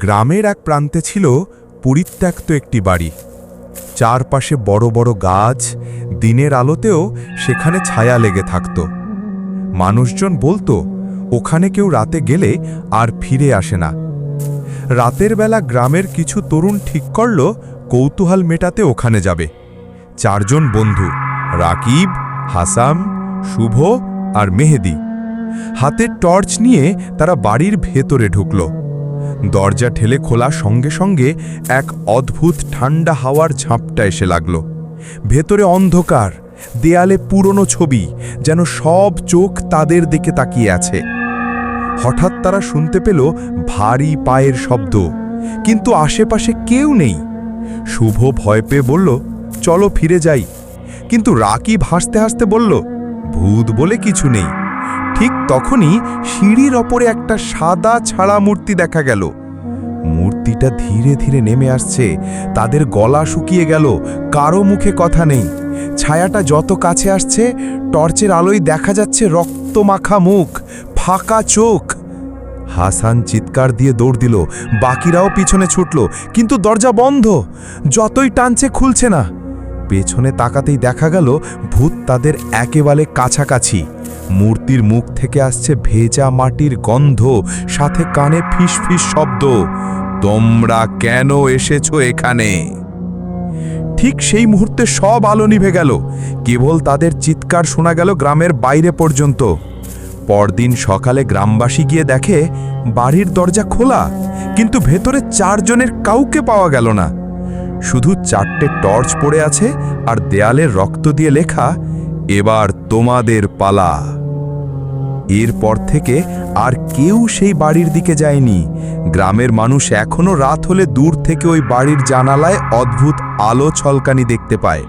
গ্রামের এক প্রান্তে ছিল পরিত্যক্ত একটি বাড়ি। চারপাশে বড় বড় গাছ, দিনের আলোতেও সেখানে ছায়া লেগে থাকত। মানুষজন বলতো ওখানে কেউ রাতে গেলে আর ফিরে আসে না। রাতের বেলা গ্রামের কিছু তরুণ ঠিক করল কৌতূহল মেটাতে ওখানে যাবে। চারজন বন্ধু, রাকিব, হাসাম, শুভ আর মেহেদি, হাতে টর্চ নিয়ে তারা বাড়ির ভেতরে ঢুকল। দরজা ঠেলে খোলা সঙ্গে সঙ্গে এক অদ্ভুত ঠান্ডা হাওয়ার ঝাপটা এসে লাগল। ভেতরে অন্ধকার, দেয়ালে পুরনো ছবি, যেন সব চোখ তাদের দিকে তাকিয়ে আছে। হঠাৎ তারা শুনতে পেল ভারী পায়ের শব্দ, কিন্তু আশেপাশে কেউ নেই। শুভ ভয় পেয়ে বলল, চলো ফিরে যাই। কিন্তু রাকিব হাসতে হাসতে বলল, ভূত বলে কিছু নেই। ঠিক তখনই সিঁড়ির ওপরে একটা সাদা ছাড়া মূর্তি দেখা গেল। মূর্তিটা ধীরে ধীরে নেমে আসছে, তাদের গলা শুকিয়ে গেল, কারো মুখে কথা নেই। ছায়াটা যত কাছে আসছে, টর্চের আলোয় দেখা যাচ্ছে রক্তমাখা মুখ, ফাঁকা চোখ। হাসান চিৎকার দিয়ে দৌড় দিল, বাকিরাও পিছনে ছুটল, কিন্তু দরজা বন্ধ, যতই টানছে খুলছে না। পেছনে তাকাতেই দেখা গেল ভূত তাদের একেবারে কাছাকাছি। মূর্তির মুখ থেকে আসছে ভেজা মাটির গন্ধ, সাথে কানে ফিসফিস শব্দ, তোমরা কেন এসেছো এখানে? ঠিক সেই মুহূর্তে সব আলো নিভে গেল, কেবল তাদের চিৎকার শোনা গেল গ্রামের বাইরে পর্যন্ত। পরদিন সকালে গ্রামবাসী গিয়ে দেখে বাড়ির দরজা খোলা, কিন্তু ভেতরে চারজনের কাউকে পাওয়া গেল না। শুধু 4টে টর্চ পড়ে আছে আর দেয়ালের রক্ত দিয়ে লেখা, এবার তোমাদের পালা। এরপর থেকে আর কেউ সেই বাড়ির দিকে যায়নি। গ্রামের মানুষ এখনো রাত হলে দূর থেকে ওই বাড়ির জানালায় অদ্ভুত আলো ছলকানি দেখতে পায়।